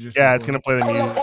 just Yeah, it's gonna play the music.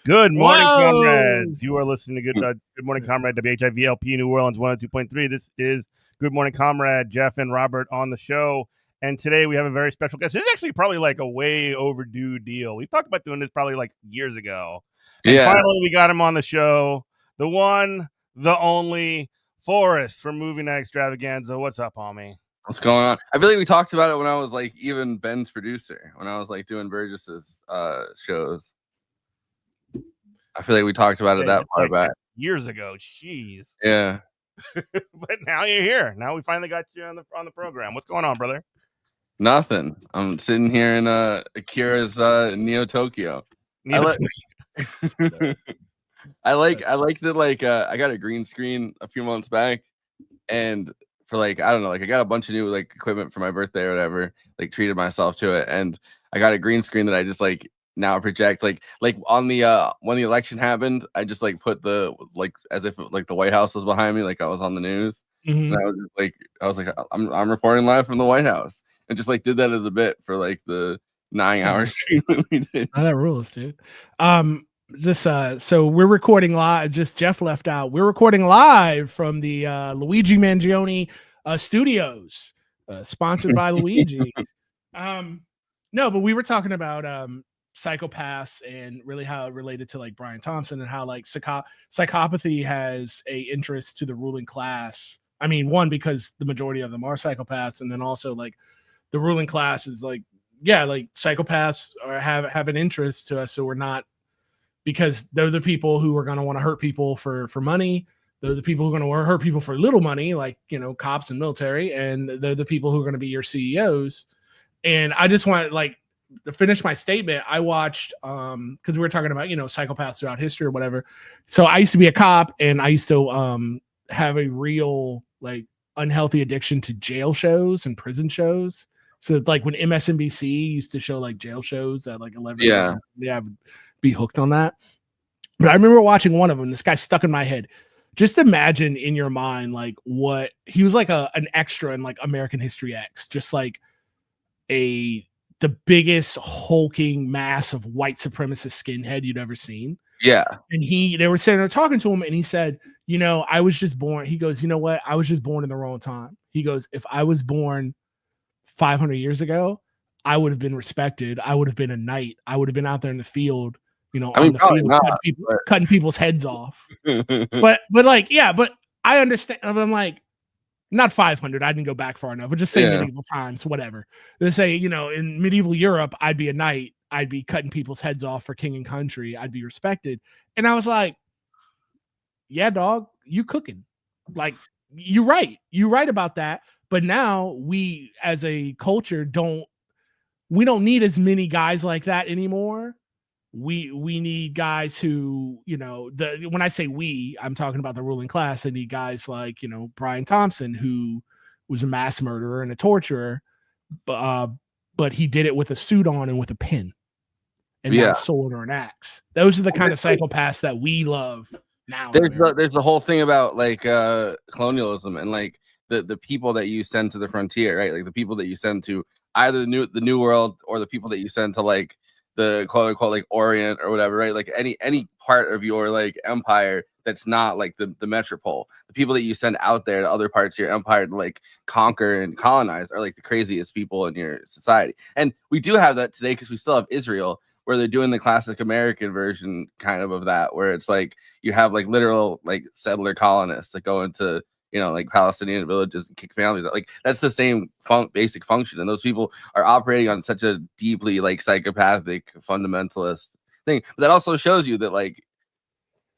Good morning, comrades. You are listening to Good Morning, Comrade, WHIVLP, New Orleans 102.3. This is Good Morning, Comrade. Jeff and Robert on the show. And today we have a very special guest. This is actually probably like a way overdue deal. We talked about doing this probably like years ago. And finally we got him on the show. The one, the only, Forrest from Movie Night Extravaganza. What's up, homie? What's going on? I feel like we talked about it when I was like even Ben's producer, when I was like doing Burgess's shows. I feel like we talked about it that far back. Years ago. Jeez. Yeah. But now you're here. Now we finally got you on the program. What's going on, brother? Nothing. I'm sitting here in Akira's Neo Tokyo. I like that, like I got a green screen a few months back, and for like I don't know, like I got a bunch of new like equipment for my birthday or whatever, like treated myself to it, and I got a green screen that I just like now project like on the when the election happened, I just like put the like as if like the White House was behind me, like I was on the news. Mm-hmm. And I was like I'm reporting live from the White House, and just like did that as a bit for like the 9-hour stream that we did. Oh, that rules, dude. So we're recording live. Just Jeff left out. We're recording live from the Luigi Mangione studios, sponsored by Luigi. No, but we were talking about psychopaths and really how it related to like Brian Thompson and how like psychopathy has a interest to the ruling class. I mean, one, because the majority of them are psychopaths, and then also like the ruling class is like, yeah, like psychopaths have an interest to us, so we're not, because they're the people who are going to want to hurt people for money. They're the people who are going to hurt people for little money, like, you know, cops and military, and they're the people who are going to be your CEOs. And I just want like to finish my statement. I watched because we were talking about, you know, psychopaths throughout history or whatever. So I used to be a cop, and I used to have a real like unhealthy addiction to jail shows and prison shows. So like when MSNBC used to show like jail shows at like 11, yeah, I would be hooked on that. But I remember watching one of them. This guy stuck in my head. Just imagine in your mind like what he was like an extra in like American History X, just like the biggest hulking mass of white supremacist skinhead you'd ever seen. Yeah. And they were sitting there talking to him, and he said, you know, I was just born. He goes, you know what? I was just born in the wrong time. He goes, if I was born 500 years ago, I would have been respected. I would have been a knight. I would have been out there in the field, you know, on the field, cutting people's heads off. but like, yeah, but I understand. I'm like, not 500. I didn't go back far enough, but just say medieval times, whatever. They say, you know, in medieval Europe, I'd be a knight. I'd be cutting people's heads off for king and country. I'd be respected. And I was like, yeah, dog, you cooking. Like, you're right. You're right about that. But now we, as a culture, don't need as many guys like that anymore. We need guys who, you know, when I say we, I'm talking about the ruling class. I need guys like, you know, Brian Thompson, who was a mass murderer and a torturer, but he did it with a suit on and with a pin and not a sword or an axe. Those are the kind of psychopaths that we love now. There's the whole thing about like colonialism and like the people that you send to the frontier, right? Like the people that you send to either the new world or the people that you send to like the quote unquote like Orient or whatever, right? Like any part of your like empire that's not like the metropole. The people that you send out there to other parts of your empire to like conquer and colonize are like the craziest people in your society. And we do have that today because we still have Israel, where they're doing the classic American version kind of that, where it's like you have like literal like settler colonists that go into, you know, like Palestinian villages and kick families out. Like that's the same basic function. And those people are operating on such a deeply like psychopathic fundamentalist thing. But that also shows you that like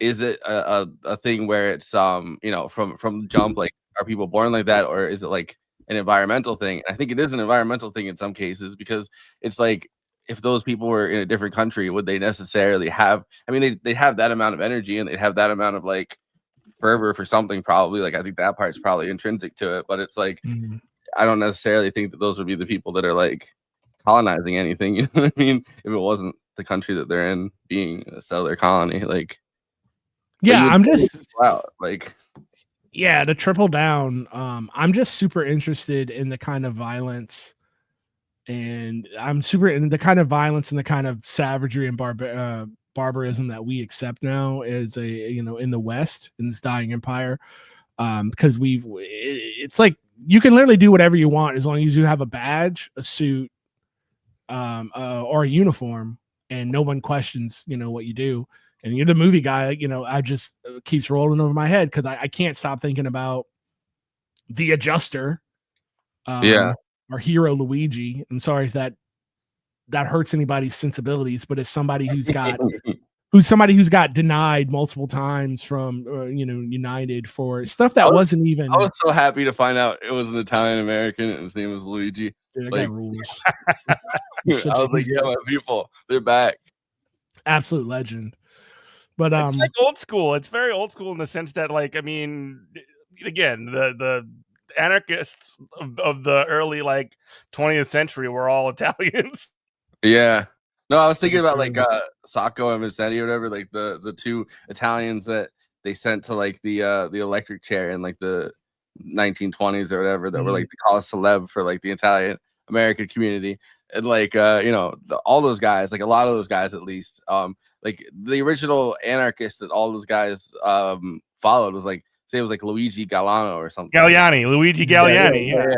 is it a thing where it's from the jump, like, are people born like that, or is it like an environmental thing? I think it is an environmental thing in some cases, because it's like, if those people were in a different country, would they necessarily have? I mean, they have that amount of energy, and they have that amount of like fervor for something, probably. Like, I think that part's probably intrinsic to it, but it's like, I don't necessarily think that those would be the people that are like colonizing anything. You know what I mean? If it wasn't the country that they're in being a settler colony, like, yeah, I'm just like, yeah, to triple down. I'm just super interested in the kind of violence, and I'm super in the kind of violence and the kind of savagery and barbarism that we accept now as in the West, in this dying empire. Because it's like you can literally do whatever you want as long as you have a badge, a suit, or a uniform, and no one questions what you do. And you're the movie guy, I just keeps rolling over my head because I can't stop thinking about the Adjuster, our hero Luigi. I'm sorry if that hurts anybody's sensibilities, but as somebody who's got denied multiple times from United for stuff that wasn't even. I was so happy to find out it was an Italian American and his name was Luigi. Dude, that guy rules. I was like, yeah, my people, they're back. Absolute legend. But it's like old school. It's very old school in the sense that, like, I mean, again, the anarchists of the early 20th century were all Italians. Yeah. No, I was thinking about like Sacco and Vincetti or whatever, like the two Italians that they sent to like the electric chair in like the 1920s or whatever, that were like the cause celeb for like the Italian American community. And like all those guys, like a lot of those guys at least, like the original anarchists that all those guys followed was like, say it was like Luigi Galliano or something. Luigi Galliani. Yeah.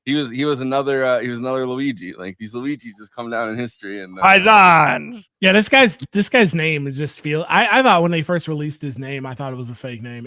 He was another Luigi. Like, these Luigis just come down in history. And Paisans. Yeah, this guy's name is just I thought when they first released his name, I thought it was a fake name.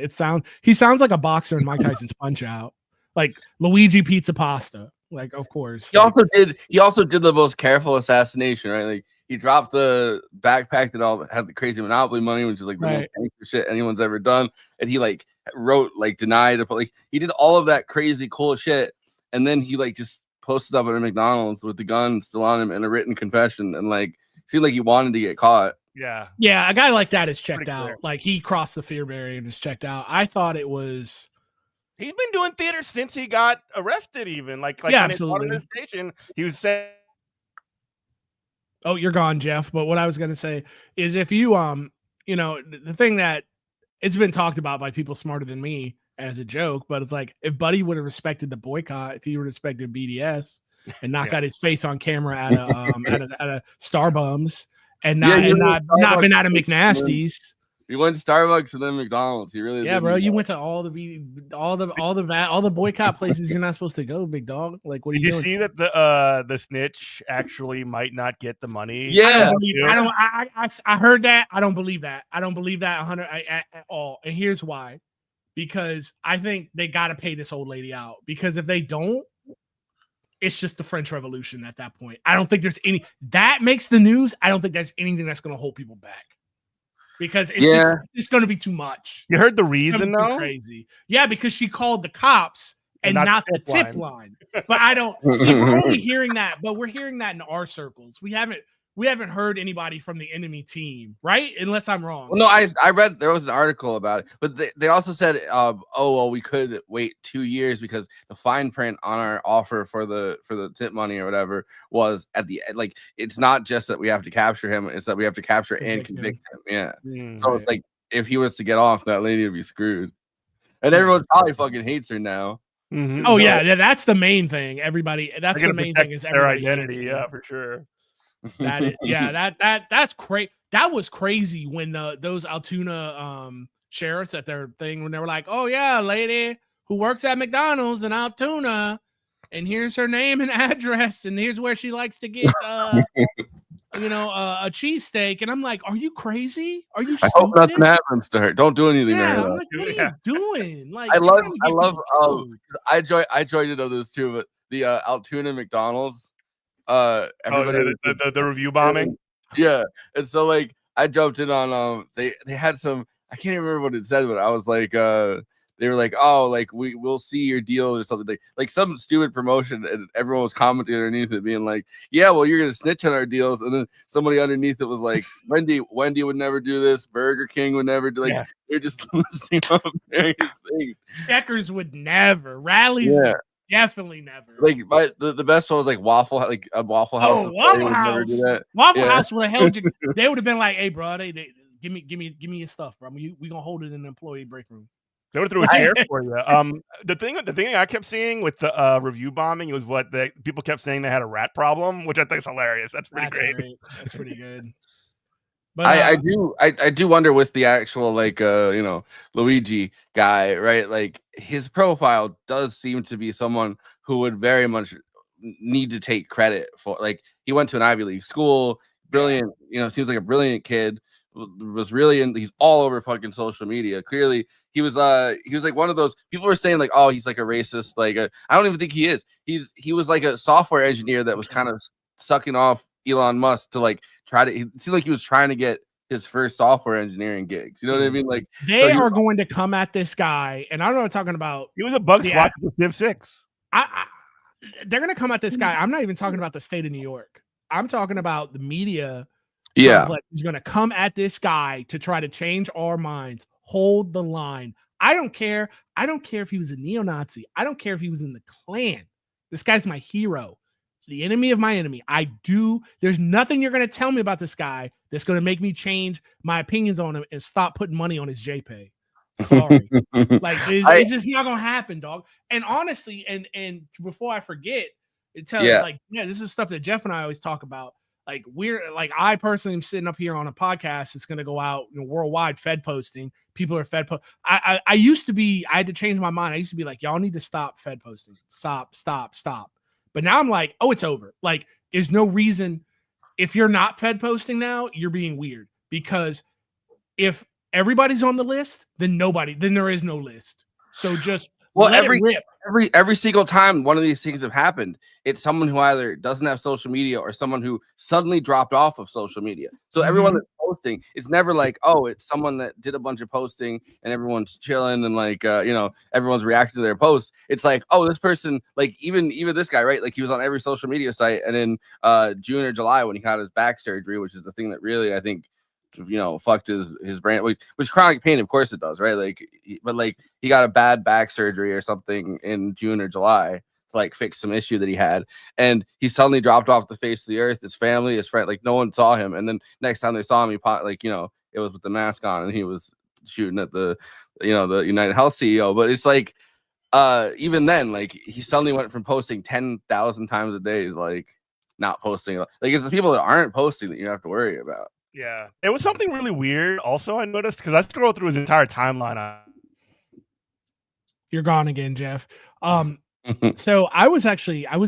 He sounds like a boxer in Mike Tyson's Punch Out, like Luigi Pizza Pasta. Like, of course. He also did the most careful assassination, right? Like, he dropped the backpack that had the crazy Monopoly money, which is like the most gangster shit anyone's ever done. And he like wrote like denied, like he did all of that crazy cool shit. And then he like just posted up at a McDonald's with the gun still on him and a written confession, and like seemed like he wanted to get caught. Yeah, a guy like that is checked out. Clear. Like, he crossed the fear barrier and is checked out. I thought it was. He's been doing theater since he got arrested. Even like yeah, absolutely. When he station, he was saying. Oh, you're gone, Jeff. But what I was going to say is, if you the thing that it's been talked about by people smarter than me as a joke, but it's like, if Buddy would have respected the boycott, if he would have respected BDS and not got his face on camera at a Starbums and not been out of McNasty's. He went to Starbucks and then McDonald's. He really did. Bro. You went to all the boycott places you're not supposed to go, big dog. Like, what are you doing? Did you see that the snitch actually might not get the money? Yeah, I heard that. I don't believe that. I don't believe that 100 at all. And here's why. Because I think they got to pay this old lady out. Because if they don't, it's just the French Revolution at that point. I don't think there's that makes the news. I don't think there's anything that's going to hold people back. Because it's going to be too much. You heard the reason, though? Crazy. Yeah, because she called the cops and not the tip line. But I don't see, we're only hearing that, but we're hearing that in our circles. We haven't heard anybody from the enemy team, right? Unless I'm wrong. Well, no, I read there was an article about it, but they also said, we could wait 2 years because the fine print on our offer for the tip money or whatever was at the end. Like, it's not just that we have to capture him; it's that we have to capture and convict him. Yeah. So like, if he was to get off, that lady would be screwed, and everyone probably fucking hates her now. Mm-hmm. Oh yeah, that's the main thing. That's the main thing is their identity. Yeah, for sure. That's crazy. That was crazy when those Altoona sheriffs at their thing, when they were like, "Oh yeah, lady who works at McDonald's in Altoona, and here's her name and address, and here's where she likes to get a cheesesteak." And I'm like, "Are you crazy? Are you stupid? I hope nothing happens to her. Don't do anything to her." I'm like, what are you doing? Like, I love I joined into this too, but the Altoona McDonald's. Everybody the review bombing. Yeah, and so like I jumped in on they had some, I can't even remember what it said, but I was like, they were like, oh, like we'll see your deal or something like some stupid promotion, and everyone was commenting underneath it, being like, yeah, well, you're gonna snitch on our deals, and then somebody underneath it was like, Wendy would never do this, Burger King would never do, like, they're just listing up various things. Checkers would never, Rallies would definitely never. Like, but the best one was like Waffle, like a Waffle House. Oh, Waffle House. Waffle House would have held you. They would have been like, hey, bro, they give me your stuff, bro. We gonna hold it in the employee break room. They would throw a chair for you. The thing I kept seeing with the review bombing was what people kept saying they had a rat problem, which I think is hilarious. That's great. That's pretty good. But I do wonder with the actual like Luigi guy, right? Like his profile does seem to be someone who would very much need to take credit for, like, he went to an Ivy League school, brilliant, seems like a brilliant kid, was really he's all over fucking social media. Clearly he was like one of those people were saying like, oh, he's like a racist, like I don't even think he is. He was like a software engineer that was kind of sucking off Elon Musk to like it seemed like he was trying to get his first software engineering gigs. You know what I mean? Like they are going to come at this guy, and I don't know what I'm talking about. He was a bug squad with Civ 6. They're going to come at this guy. I'm not even talking about the state of New York. I'm talking about the media. Yeah, he's going to come at this guy to try to change our minds. Hold the line. I don't care. I don't care if he was a neo-Nazi. I don't care if he was in the Klan. This guy's my hero. The enemy of my enemy. There's nothing you're going to tell me about this guy that's going to make me change my opinions on him and stop putting money on his JPay. Sorry. Like, it's just not going to happen, dog. And honestly, and before I forget, this is stuff that Jeff and I always talk about. Like, I personally am sitting up here on a podcast. It's going to go out worldwide, Fed posting. People are Fed post. I had to change my mind. I used to be like, y'all need to stop Fed posting. Stop. But now I'm like, oh, it's over. Like, there's no reason. If you're not Fed posting now, you're being weird, because if everybody's on the list, then there is no list. So just let it rip. Every single time one of these things have happened, it's someone who either doesn't have social media or someone who suddenly dropped off of social media. So everyone that's posting, it's never like, oh, it's someone that did a bunch of posting and everyone's chilling and like everyone's reacting to their posts. It's like, oh, this person, like even this guy, right? Like he was on every social media site, and in June or July when he got his back surgery, which is the thing that really I think fucked his brain, which chronic pain, of course it does, right? Like, but like he got a bad back surgery or something in June or July to like fix some issue that he had, and he suddenly dropped off the face of the earth. His family, his friend, like no one saw him, and then next time they saw him, it was with the mask on, and he was shooting at the United Health CEO. But it's like even then, like he suddenly went from posting 10,000 times a day to like not posting. Like it's the people that aren't posting that you have to worry about. Yeah, it was something really weird. Also, I noticed because I scrolled through his entire timeline. You're gone again, Jeff. So I was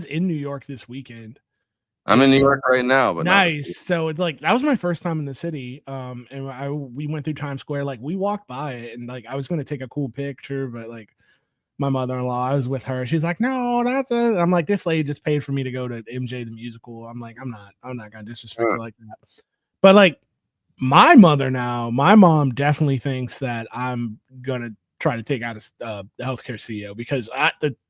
in New York this weekend. I'm in New York right now, but nice. So it's like that was my first time in the city. And we went through Times Square. Like we walked by it, and like I was going to take a cool picture, but like my mother-in-law, I was with her. She's like, "No, that's it." I'm like, "This lady just paid for me to go to MJ the musical." I'm like, "I'm not going to disrespect her like that." But like my mom definitely thinks that I'm gonna try to take out the healthcare CEO, because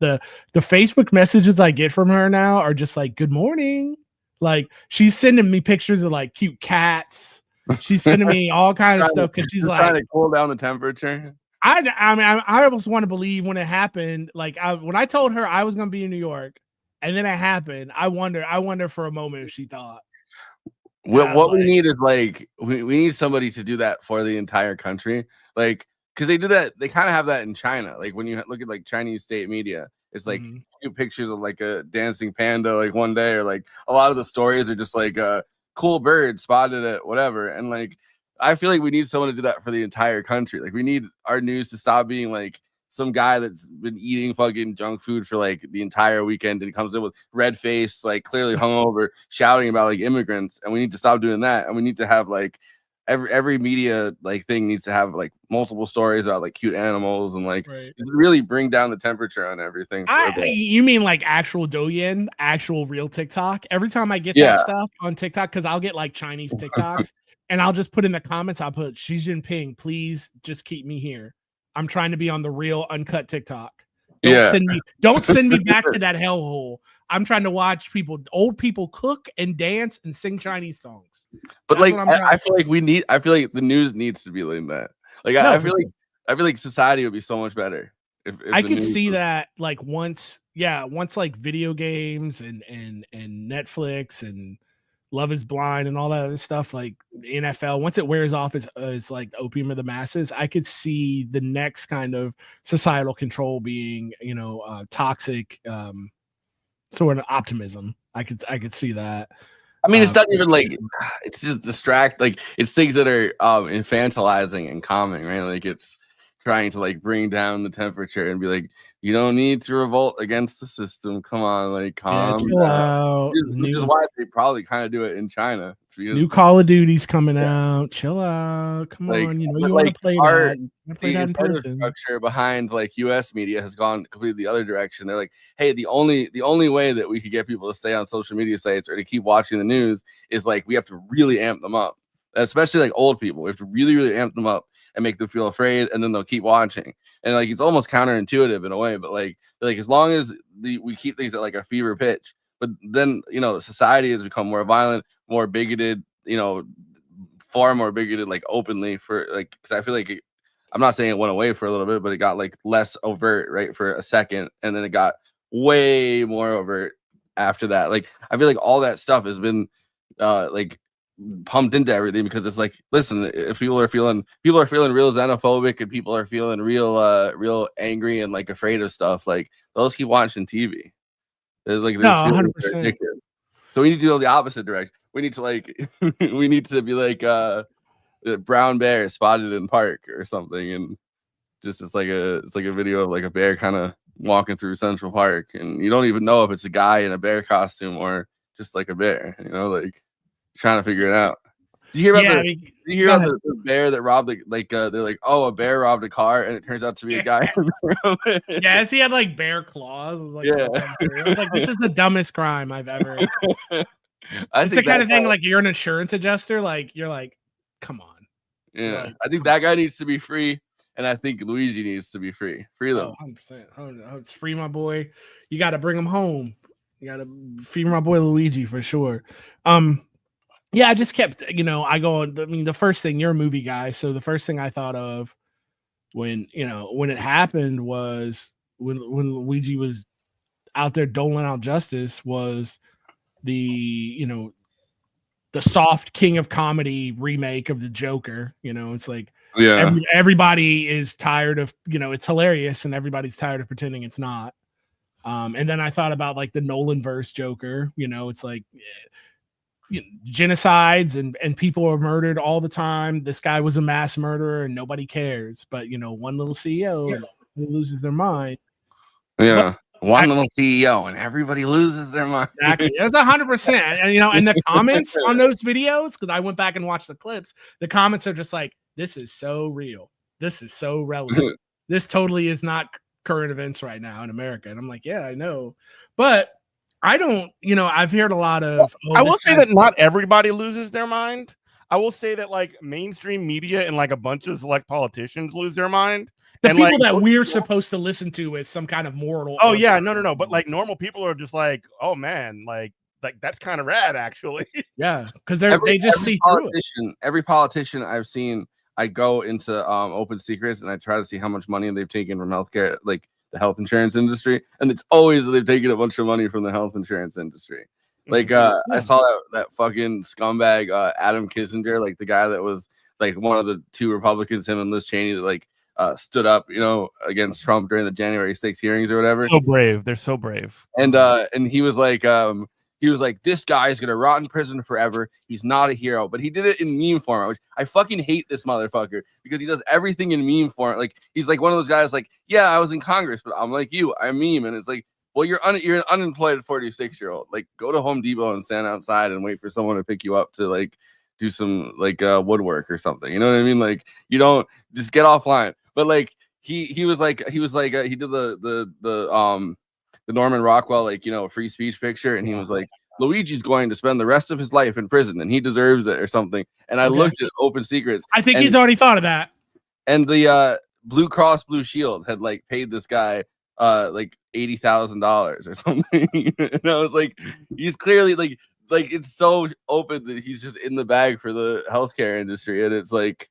the Facebook messages I get from her now are just like, "Good morning." Like she's sending me pictures of like cute cats. She's sending me all kinds of stuff because she's like trying to cool down the temperature. I mean, I almost want to believe when it happened. Like when I told her I was gonna be in New York, and then it happened. I wonder for a moment if she thought. What we need is like we need somebody to do that for the entire country, like because they do that. They kind of have that in China. Like when you look at like Chinese state media, it's like cute pictures of like a dancing panda like one day, or like a lot of the stories are just like a cool bird spotted at whatever. And like I feel like we need someone to do that for the entire country. Like we need our news to stop being like some guy that's been eating fucking junk food for like the entire weekend and comes in with red face, like clearly hungover, shouting about like immigrants. And we need to stop doing that. And we need to have like every media like thing needs to have like multiple stories about like cute animals and like really bring down the temperature on everything. You mean like actual Douyin, actual real TikTok? Every time I get that stuff on TikTok, because I'll get like Chinese TikToks. and I'll just put in the comments, I'll put Xi Jinping, please just keep me here. I'm trying to be on the real uncut TikTok. Don't send me back to that hellhole. I'm trying to watch old people cook and dance and sing Chinese songs. But like, I feel like I feel like the news needs to be like that. Like, I feel like society would be so much better if I could see that, like, once like video games and Netflix and Love is Blind and all that other stuff, like NFL, once it wears off as like opium of the masses, I could see the next kind of societal control being, toxic, sort of optimism. I could see that. I mean, it's not even like it's just like it's things that are infantilizing and calming, right? Like it's trying to like bring down the temperature and be like, you don't need to revolt against the system. Come on, like calm down. Which is why they probably kind of do it in China. New Call of Duty's coming out. Chill out. Come on, you want to play that. The infrastructure behind like U.S. media has gone completely the other direction. They're like, hey, the only way that we could get people to stay on social media sites or to keep watching the news is like we have to really amp them up, especially like old people. We have to really, really amp them up and make them feel afraid, and then they'll keep watching. And like it's almost counterintuitive in a way, but like as long as we keep things at like a fever pitch, but then society has become more violent, more bigoted, far more bigoted, like openly for like, because I feel like I'm not saying it went away for a little bit, but it got like less overt, right, for a second, and then it got way more overt after that. Like I feel like all that stuff has been like pumped into everything, because it's like, listen, if people are feeling real xenophobic and people are feeling real angry and like afraid of stuff, like they'll keep watching TV. It's like 100%. So we need to go the opposite direction. We need to like we need to be like brown bear spotted in park or something, and just it's like a video of like a bear kind of walking through Central Park, and you don't even know if it's a guy in a bear costume or just like a bear, like trying to figure it out. Did you hear about the bear that robbed they're like, oh, a bear robbed a car, and it turns out to be a guy. Yes, he had like bear claws. I was like, this is the dumbest crime I've ever. It's the kind of thing like you're an insurance adjuster, like you're like, come on. Yeah, like, I think that guy needs to be free, and I think Luigi needs to be free. Free them. 100%. Free my boy. You got to bring him home. You got to free my boy Luigi for sure. Yeah, I just kept, the first thing, you're a movie guy, so the first thing I thought of when it happened was when Luigi was out there doling out justice was the soft King of Comedy remake of the Joker. It's like, everybody is tired of, it's hilarious and everybody's tired of pretending it's not. And then I thought about like the Nolan verse Joker, it's like genocides and people are murdered all the time. This guy was a mass murderer and nobody cares. But one little CEO loses their mind. Yeah. One little CEO and everybody loses their mind. Exactly. That's 100%. And the comments on those videos, because I went back and watched the clips, the comments are just like, this is so real. This is so relevant. This totally is not current events right now in America. And I'm like, yeah, I know. But I don't, I've heard a lot of. I will say that not everybody loses their mind. I will say that like mainstream media and like a bunch of select politicians lose their mind. The people that we're supposed to listen to as some kind of mortal. Oh yeah, no. But like normal people are just like, oh man, like that's kind of rad actually. Yeah, because they just see through it. Every politician I've seen, I go into Open Secrets and I try to see how much money they've taken from healthcare, like the health insurance industry, and it's always they've taken a bunch of money from the health insurance industry. Like I saw that fucking scumbag Adam Kissinger, like the guy that was like one of the two Republicans, him and Liz Cheney, that like stood up, against Trump during the January 6th hearings or whatever. So brave. They're so brave. And he was like, this guy is gonna rot in prison forever. He's not a hero, but he did it in meme format, which I fucking hate this motherfucker because he does everything in meme format. Like he's like one of those guys, like, yeah, I was in Congress, but I'm like you, I meme, and it's like, well, you're an unemployed 46-year-old. Like, go to Home Depot and stand outside and wait for someone to pick you up to like do some like woodwork or something. You know what I mean? Like, you don't just get offline. But like he did the Norman Rockwell free speech picture, and he was like, Luigi's going to spend the rest of his life in prison, and he deserves it or something. And I looked at Open Secrets. I think he's already thought of that. And the Blue Cross Blue Shield had like paid this guy like $80,000 or something. And I was like, he's clearly like it's so open that he's just in the bag for the healthcare industry, and it's like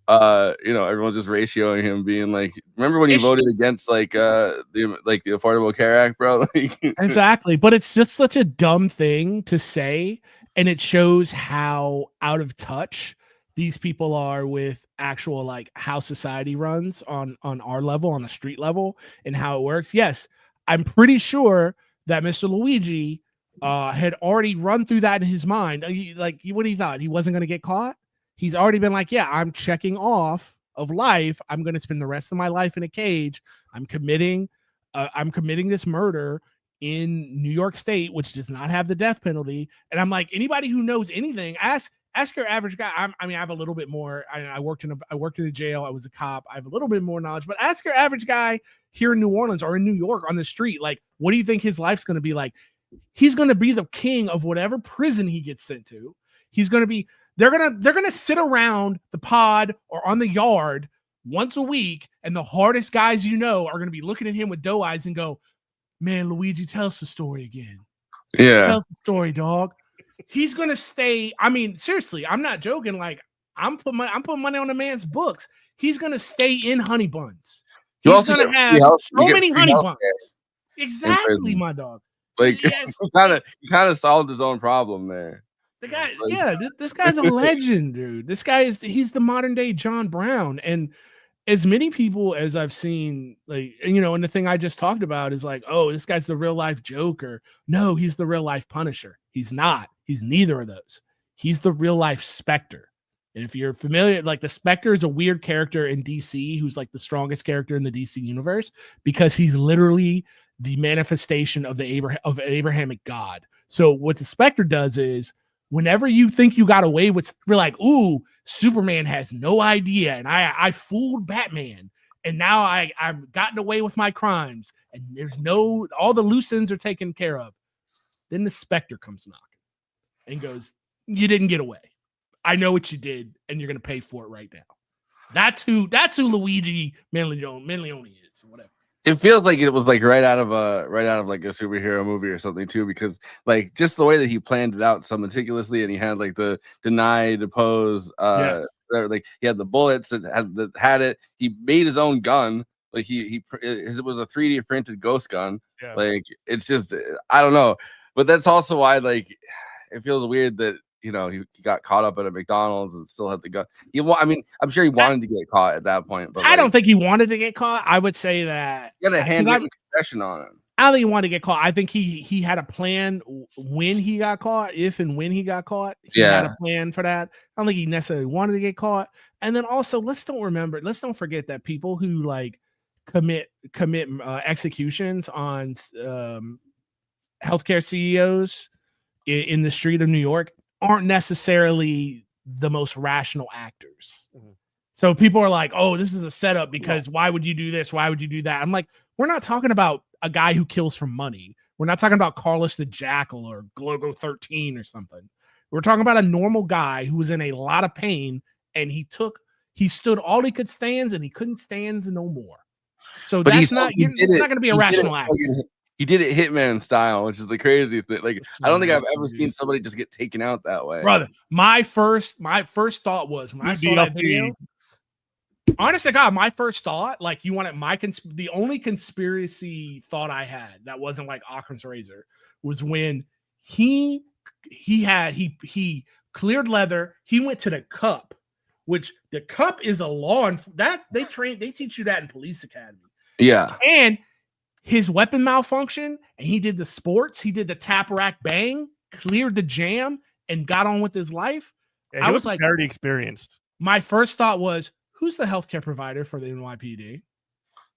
everyone's just ratioing him being like, remember when you voted against the Affordable Care Act, bro? Exactly. But it's just such a dumb thing to say, and it shows how out of touch these people are with actual like how society runs on our level, on the street level, and how it works. Yes, I'm pretty sure that Mr. Luigi had already run through that in his mind. Like, what he thought he wasn't going to get caught. He's already been like, yeah, I'm checking off of life. I'm going to spend the rest of my life in a cage. I'm committing this murder in New York State, which does not have the death penalty. And I'm like, anybody who knows anything, ask your average guy. I have a little bit more. I worked in a jail. I was a cop. I have a little bit more knowledge, but ask your average guy here in New Orleans or in New York on the street, like, what do you think his life's going to be like? He's going to be the king of whatever prison he gets sent to. He's going to be, they're going to sit around the pod or on the yard once a week. And the hardest guys, are going to be looking at him with doe eyes and go, man, Luigi, tell us the story again. Yeah. Tell us the story, dog. He's going to stay. I mean, seriously, I'm not joking. Like, I'm putting money on the man's books. He's going to stay in honey buns. He's going to have so many honey buns. Exactly, my dog. Like, yes. he kind of solved his own problem there. The guy, this guy's a legend, dude. He's the modern day John Brown. And as many people as I've seen, like, and the thing I just talked about is like, oh, this guy's the real life Joker. No, he's the real life Punisher. He's not. He's neither of those. He's the real life Spectre. And if you're familiar, like, the Spectre is a weird character in DC who's like the strongest character in the DC universe because he's literally the manifestation of the Abrahamic God. So what the Spectre does is, whenever you think you got away with, we're like, ooh, Superman has no idea, and I fooled Batman, and now I've gotten away with my crimes, and all the loose ends are taken care of. Then the Spectre comes knocking and goes, you didn't get away. I know what you did, and you're gonna pay for it right now. That's who Luigi Manleone is, or whatever. It feels like it was like right out of like a superhero movie or something too, because like just the way that he planned it out so meticulously, and he had like the deny, depose, like he had the bullets that had it. He made his own gun. Like it was a 3D printed ghost gun. Yeah. Like, it's just, I don't know, but that's also why, like, it feels weird that he got caught up at a McDonald's and still had the gun. I'm sure he wanted to get caught at that point, but I don't think he wanted to get caught. I would say that he had a handwritten confession on him. I don't think he wanted to get caught. I think he had a plan when he got caught. If and when he got caught, he had a plan for that. I don't think he necessarily wanted to get caught. And then also, let's don't forget that people who like commit executions on healthcare CEOs in the street of New York aren't necessarily the most rational actors. Mm-hmm. So people are like, oh, this is a setup because why would you do this? Why would you do that? I'm like, we're not talking about a guy who kills for money. We're not talking about Carlos the Jackal or Glogo 13 or something. We're talking about a normal guy who was in a lot of pain, and he stood all he could stand, and he couldn't stand no more. So but that's not going to be a rational actor. He did it Hitman style, which is the crazy thing. Like, I don't think I've ever seen somebody just get taken out that way. Brother, my first thought was when I saw that video, honest to God, my first thought, like, you wanted the only conspiracy thought I had that wasn't like Occam's razor was when he cleared leather. He went to the cup, which the cup is a law that they teach you that in police academy. Yeah. And his weapon malfunction, and he did the sports, he did the tap rack bang, cleared the jam, and got on with his life. Yeah, I was like, very experienced. My first thought was, who's the healthcare provider for the NYPD?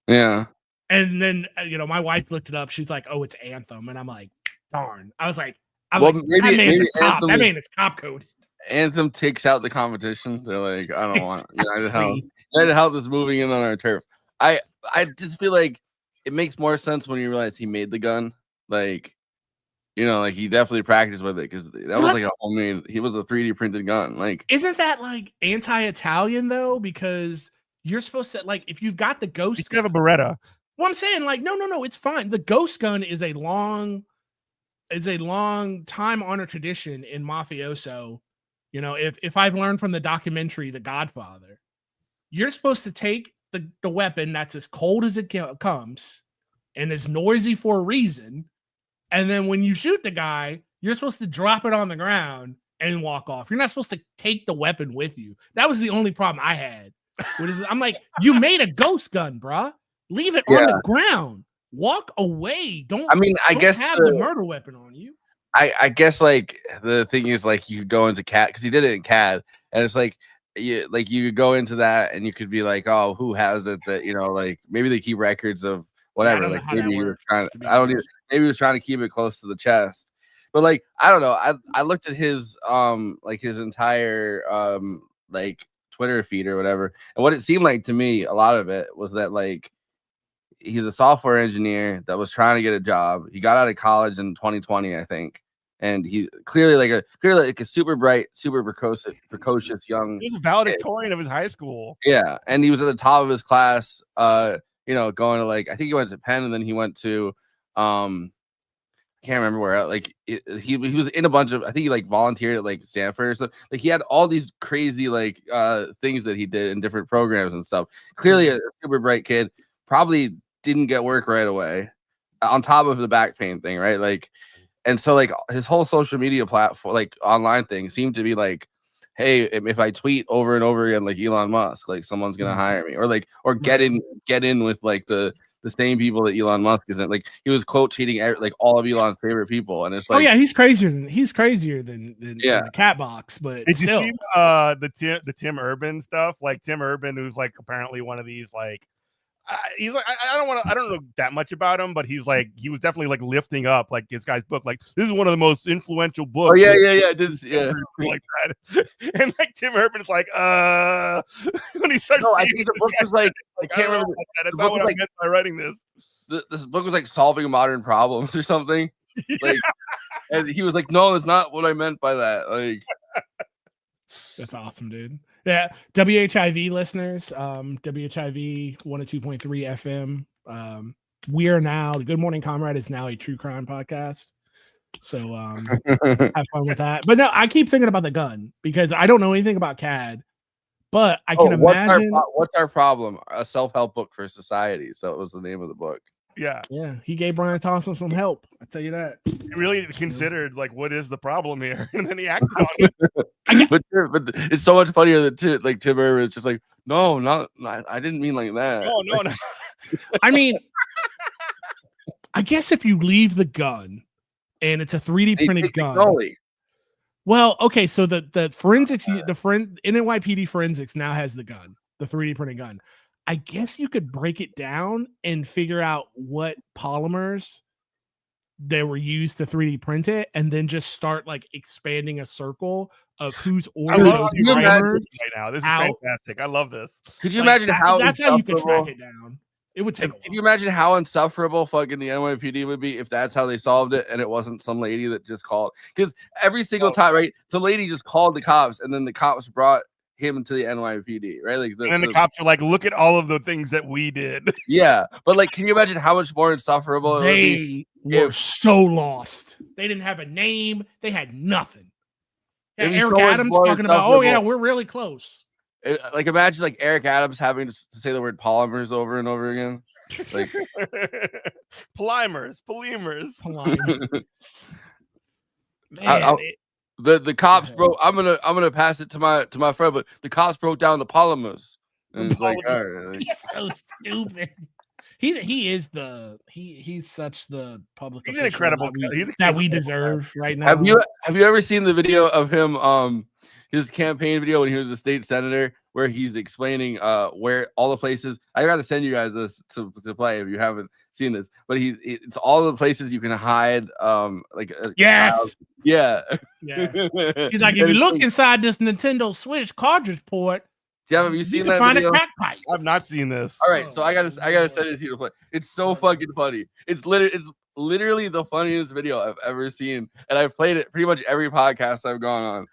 Yeah. And then, my wife looked it up. She's like, oh, it's Anthem. And I'm like, darn. I was like, maybe that man is cop code. Anthem takes out the competition. They're like, I don't want United Health is moving in on our turf. I just feel like it makes more sense when you realize he made the gun. Like, You know, like he definitely practiced with it because that was like a homemade. He was a 3D printed gun. Like, isn't that like anti-Italian though? Because you're supposed to like if you've got the ghost. You should have a Beretta. Well, I'm saying like no, it's fine. The ghost gun is a long time honored tradition in mafioso. You know, if I've learned from the documentary The Godfather, you're supposed to take the weapon that's as cold as it comes and is noisy for a reason. And then when you shoot the guy, you're supposed to drop it on the ground and walk off. You're not supposed to take the weapon with you. That was the only problem I had. I'm like, you made a ghost gun, bruh. Leave it on the ground. Walk away. I guess have the murder weapon on you. I guess like the thing is like you could go into CAD because he did it in CAD, and it's like you could go into that and you could be like, oh, who has it? That like maybe they keep records of whatever. Like maybe he was trying. Maybe he was trying to keep it close to the chest. But like I don't know. I looked at his his entire like Twitter feed or whatever, and what it seemed like to me, a lot of it was that like he's a software engineer that was trying to get a job. He got out of college in 2020, I think. And he clearly like a super bright, super precocious young. He was a valedictorian of his high school. Yeah, and he was at the top of his class. Going to like I think he went to Penn, and then he went to I can't remember where. Like he was in a bunch of. I think he like volunteered at like Stanford or something. Like he had all these crazy like things that he did in different programs and stuff. Clearly a super bright kid. Probably didn't get work right away. On top of the back pain thing, right? Like. And so, like, his whole social media platform, like, online thing seemed to be like, hey, if I tweet over and over again, like Elon Musk, like, someone's going to hire me. Or get in with, like, the same people that Elon Musk isn't. Like, he was quote tweeting, like, all of Elon's favorite people. And it's like, oh, yeah, he's crazier than the cat box. But did still. You see the Tim Urban stuff? Like, Tim Urban, who's, like, apparently one of these, like, he's like I don't know that much about him, but he's like he was definitely like lifting up like this guy's book. Like this is one of the most influential books. Oh yeah, I did like that. And like Tim Urban's like when he starts. No, I think the book was like I can't remember. That's not what I meant by writing this. This book was like solving modern problems or something. Like, and he was like, no, that's not what I meant by that. Like, that's awesome, dude. Yeah, WHIV listeners, WHIV 102.3 FM. We are now, the Good Morning Comrade is now a true crime podcast. So have fun with that. But no, I keep thinking about the gun because I don't know anything about CAD, but I can imagine. What's our problem? A self-help book for society. So it was the name of the book. Yeah. He gave Brian Thompson some help. I tell you that. He really considered like what is the problem here, and then he acted on it. but it's so much funnier that Tim Urban is just like, no, I didn't mean like that. No. I mean, I guess if you leave the gun and it's a 3D printed gun. Well, okay, so the forensics, NYPD forensics now has the gun, the 3D printed gun. I guess you could break it down and figure out what polymers they were used to 3D print it, and then just start like expanding a circle of who's ordering those polymers right now. This is fantastic. I love this. Could you imagine how that's how you could track it down? It would take a while. Can you imagine how insufferable fucking the NYPD would be if that's how they solved it and it wasn't some lady that just called? Because every single time, right, some lady just called the cops and then the cops brought him to the NYPD, right? Like, and the cops are like, "Look at all of the things that we did." Yeah, but like, can you imagine how much more insufferable they were? So lost. They didn't have a name. They had nothing. Yeah, Eric Adams talking about, "Oh yeah, we're really close." Like, imagine like Eric Adams having to say the word polymers over and over again, like polymers. The cops broke. I'm gonna pass it to my friend, but the cops broke down the polymers, and it's like, all right, he's so stupid. He's such the public. He's an incredible that we deserve right now. Have you ever seen the video of him? His campaign video when he was a state senator, where he's explaining where all the places. I got to send you guys this to play if you haven't seen this. But it's all the places you can hide. Yes, child. Yeah. He's like, if you look inside this Nintendo Switch cartridge port, have you seen that? Find video? a crack pipe. I've not seen this. All right, so I gotta send it to you to play. It's so fucking funny. It's literally literally the funniest video I've ever seen, and I've played it pretty much every podcast I've gone on.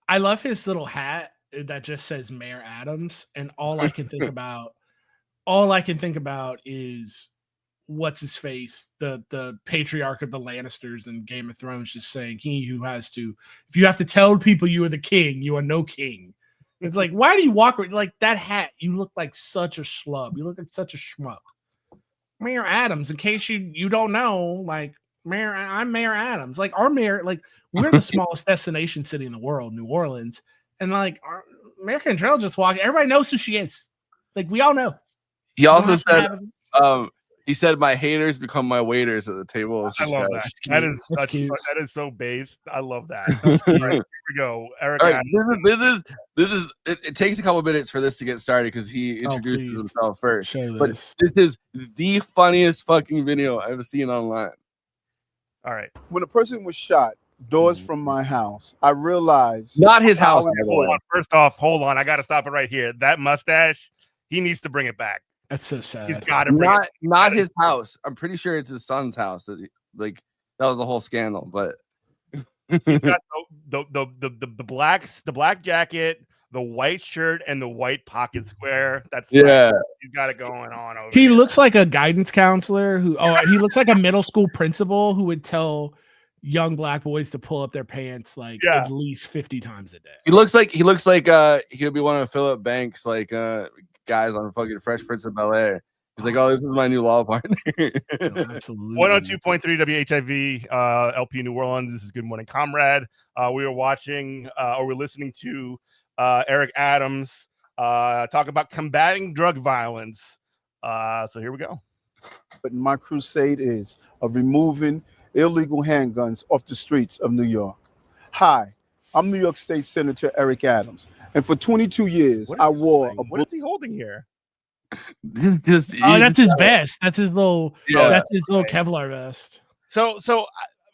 I love his little hat that just says Mayor Adams, and all I can think about is what's his face, the patriarch of the Lannisters in Game of Thrones, just saying, he who has to, if you have to tell people you are the king, you are no king. It's like, why do you walk like that hat? You look like such a schlub. You look like such a schmuck. Mayor Adams, in case you don't know, like I'm Mayor Adams. Like our mayor, like we're the smallest destination city in the world, New Orleans, and like our Mayor Cantrell just walked. Everybody knows who she is. Like we all know. He also said, he said, "My haters become my waiters at the table." I love that. That is so based. I love that. Right, here we go, Eric. Right, this is. It takes a couple minutes for this to get started because he introduces himself first. But this is the funniest fucking video I've seen online. All right. When a person was shot doors from my house, I realized not his house. First off, hold on. I got to stop it right here. That mustache, he needs to bring it back. That's so sad. He's got to bring it. Not his house. I'm pretty sure it's his son's house. That was a whole scandal. But he's got the black jacket, the white shirt, and the white pocket square. He's got it going on over He here. looks like a guidance counselor he looks like a middle school principal who would tell young black boys to pull up their pants at least 50 times a day. He looks like he would be one of Philip Banks guys on fucking Fresh Prince of Bel-Air. He's like, oh, this is my new law partner. Absolutely. 102.3 WHIV LP New Orleans. This is Good Morning Comrade. We were watching we're listening to Eric Adams talk about combating drug violence. So here we go. But my crusade is of removing illegal handguns off the streets of New York. Hi, I'm New York State Senator Eric Adams, and for 22 years I wore a What is he holding here? That's his vest. That's his little Kevlar vest. So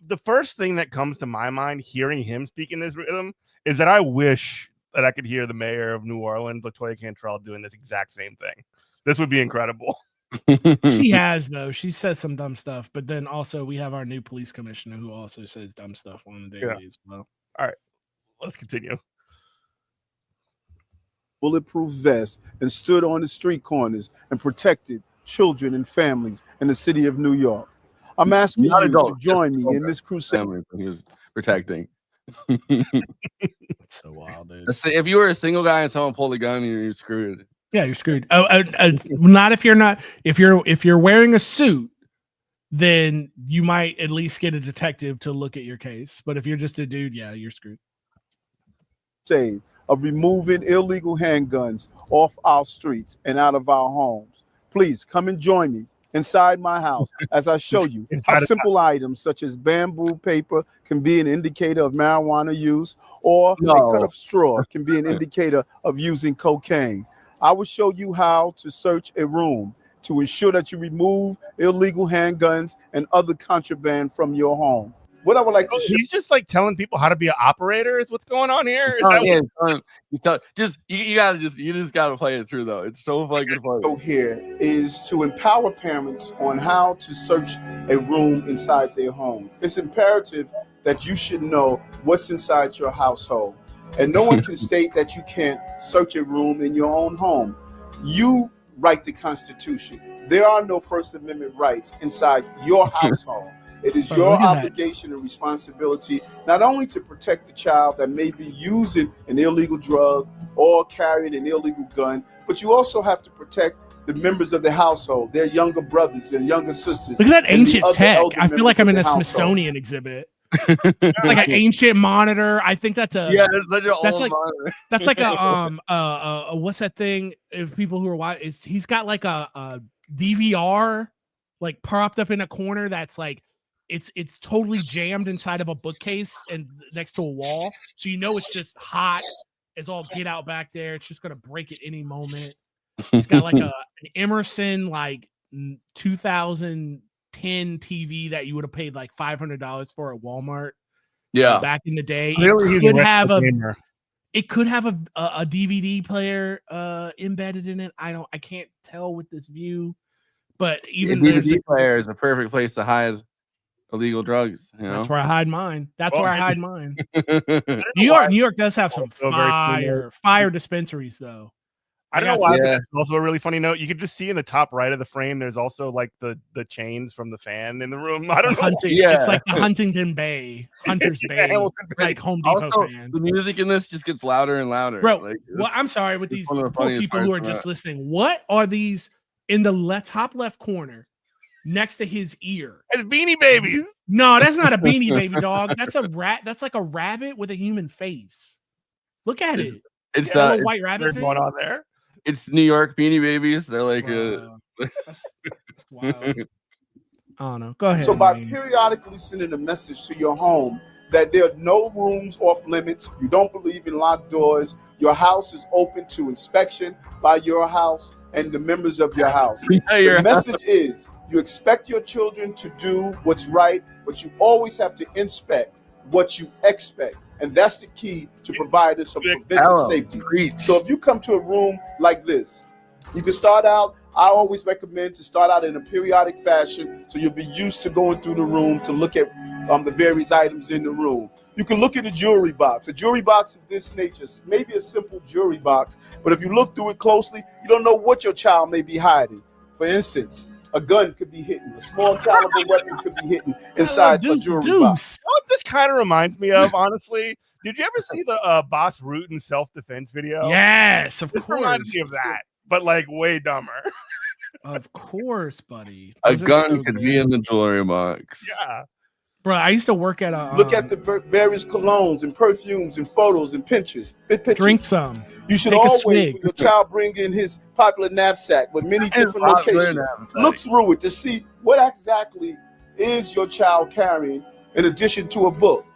the first thing that comes to my mind hearing him speak in this rhythm is that I wish that I could hear the mayor of New Orleans, LaToya Cantrell, doing this exact same thing. This would be incredible. She has, though. She says some dumb stuff, but then also we have our new police commissioner who also says dumb stuff on the daily as well. All right, let's continue. Bulletproof vest and stood on the street corners and protected children and families in the city of New York. I'm asking you to join me in this crusade. He was protecting. So wild, dude. If you were a single guy and someone pulled a gun, you're screwed. Yeah, you're screwed. Not if you're wearing a suit, then you might at least get a detective to look at your case. But if you're just a dude, yeah, you're screwed. Of removing illegal handguns off our streets and out of our homes. Please come and join me inside my house as I show you how simple items such as bamboo paper can be an indicator of marijuana use, or a cut of straw can be an indicator of using cocaine. I will show you how to search a room to ensure that you remove illegal handguns and other contraband from your home. What I would like to show— he's just like telling people how to be an operator is what's going on here. You just gotta play it through though. It's so fucking funny. Here is to empower parents on how to search a room inside their home. It's imperative that you should know what's inside your household, and no one can state that you can't search a room in your own home. You write the Constitution. There are no First Amendment rights inside your household. It is your obligation and responsibility not only to protect the child that may be using an illegal drug or carrying an illegal gun, but you also have to protect the members of the household, their younger brothers and younger sisters. Look at that ancient tech. I feel like I'm in a Smithsonian exhibit. Like an ancient monitor. I think that's a that's like a what's that thing? If people who are watching, he's got like a DVR like propped up in a corner that's like it's totally jammed inside of a bookcase and next to a wall, so you know it's just hot as all get out back there. It's just gonna break at any moment. It's got like an Emerson like 2010 TV that you would have paid like $500 for at Walmart. Yeah, back in the day. Clearly, it could have a DVD player embedded in it. I can't tell with this view, But even a DVD player is a perfect place to hide illegal drugs. You know? That's where I hide mine. That's where I hide mine. New New York does have some fire dispensaries though. I don't know why, but it's also a really funny note. You could just see in the top right of the frame, there's also like the chains from the fan in the room. I don't know. It's like the Huntington Bay, Hunter's Bay, like Home Depot also, fan. The music in this just gets louder and louder. Bro, like, well, I'm sorry with these poor people who are just listening. What are these in the top left corner next to his ear? It's Beanie Babies. No, that's not a Beanie Baby, dog. That's a rat. That's like a rabbit with a human face. Look at it. It's a little white rabbit thing going on there. It's New York Beanie Babies. They're like that's wild. I don't know. Go ahead. So by periodically sending a message to your home that there are no rooms off limits, you don't believe in locked doors, your house is open to inspection by your house and the members of your house. The message is you expect your children to do what's right, but you always have to inspect what you expect. And that's the key to providing some preventive safety. So if you come to a room like this, you can start out, I always recommend to start out in a periodic fashion so you'll be used to going through the room to look at the various items in the room. You can look at a jewelry box. A jewelry box of this nature, maybe a simple jewelry box, but if you look through it closely, you don't know what your child may be hiding. For instance, a gun could be hidden. A small caliber weapon could be hidden inside a jewelry box. What this kind of reminds me of, honestly, did you ever see the Boss Rutan self-defense video? Yes, of course. Reminds me of that, but like way dumber. Of course, buddy. A gun could be in the jewelry box. Yeah. Bro, I used to work at a... Look at the various colognes and perfumes and photos and pictures. Drink some. You should always, when your child bring in his popular knapsack with many different locations, look through it to see what exactly is your child carrying in addition to a book.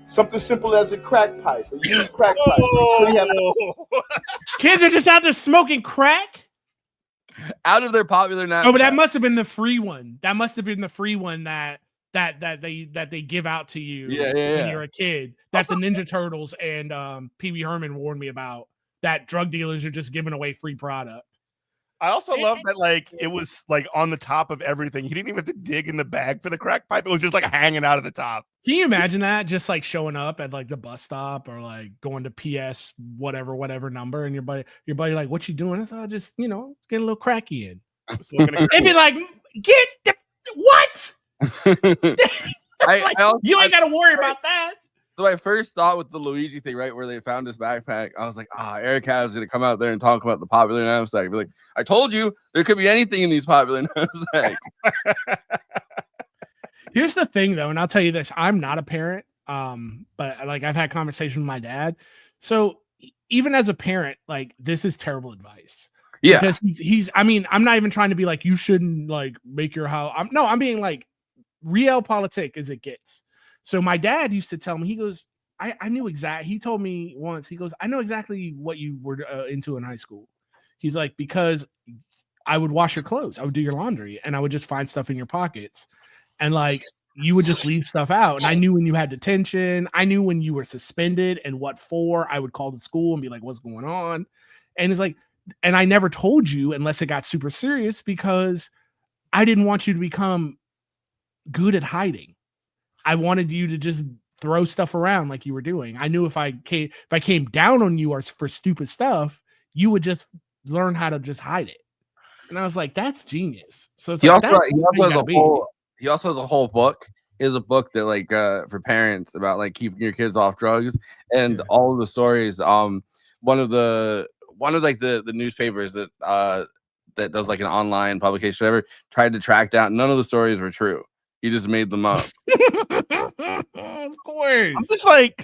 Something simple as a crack pipe, a used crack pipe. Kids are just out there smoking crack? Out of their popular knapsack. Oh, but that must have been the free one. That must have been the free one that they give out to you when you're a kid. That's the Ninja Turtles and Pee Wee Herman warned me about. That drug dealers are just giving away free product. I also love that like it was like on the top of everything. You didn't even have to dig in the bag for the crack pipe. It was just like hanging out of the top. Can you imagine that? Just like showing up at like the bus stop or like going to PS whatever number, and your buddy like, what you doing? I thought just getting a little cracky in. They'd be like, get the what? You ain't got to worry about that. So my first thought with the Luigi thing, right, where they found his backpack, I was like, Eric Hav's going to come out there and talk about the popular knapsack. Be like, I told you there could be anything in these popular knapsacks. Here's the thing, though, and I'll tell you this: I'm not a parent, but like I've had conversations with my dad. So even as a parent, like this is terrible advice. Yeah, because he's. I mean, I'm not even trying to be like you shouldn't like make your house. I'm being like realpolitik as it gets. So my dad used to tell me, he goes, I knew exactly. He told me once, he goes, I know exactly what you were into in high school. He's like, because I would wash your clothes, I would do your laundry, and I would just find stuff in your pockets, and like you would just leave stuff out. And I knew when you had detention, I knew when you were suspended and what for. I would call the school and be like, what's going on? And it's like, and I never told you unless it got super serious because I didn't want you to become good at hiding. I wanted you to just throw stuff around like you were doing. I knew if I came down on you or for stupid stuff, you would just learn how to just hide it. And I was like, that's genius. So it's he also has a whole book. He has a book that like for parents about like keeping your kids off drugs and all of the stories. One of the newspapers that does like an online publication, whatever, tried to track down. None of the stories were true. He just made them up. Of course.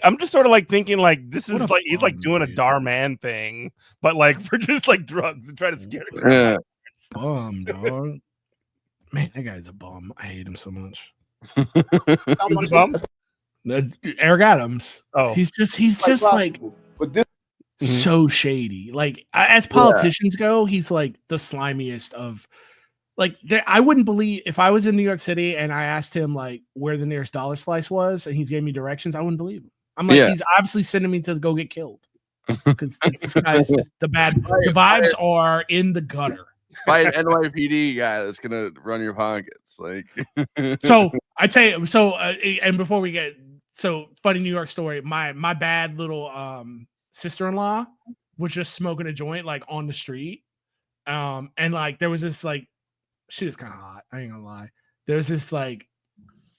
I'm just sort of like thinking like this is like he's like doing a Darman thing, but like for just like drugs and trying to scare the crap. Bum, dog. Man, that guy's a bum. I hate him so much. Who's a bum? Eric Adams. Oh, he's just like so shady. Like as politicians go, he's like the slimiest of. Like I wouldn't believe if I was in New York City and I asked him like where the nearest dollar slice was and he's gave me directions, I wouldn't believe him. I'm like, he's obviously sending me to go get killed because this guy's just the vibes are in the gutter. by an NYPD guy that's gonna run your pockets. Like, So I tell you, and before we get funny New York story, my bad little sister-in-law was just smoking a joint like on the street, and like there was this like she was kind of hot. I ain't gonna lie. There was this like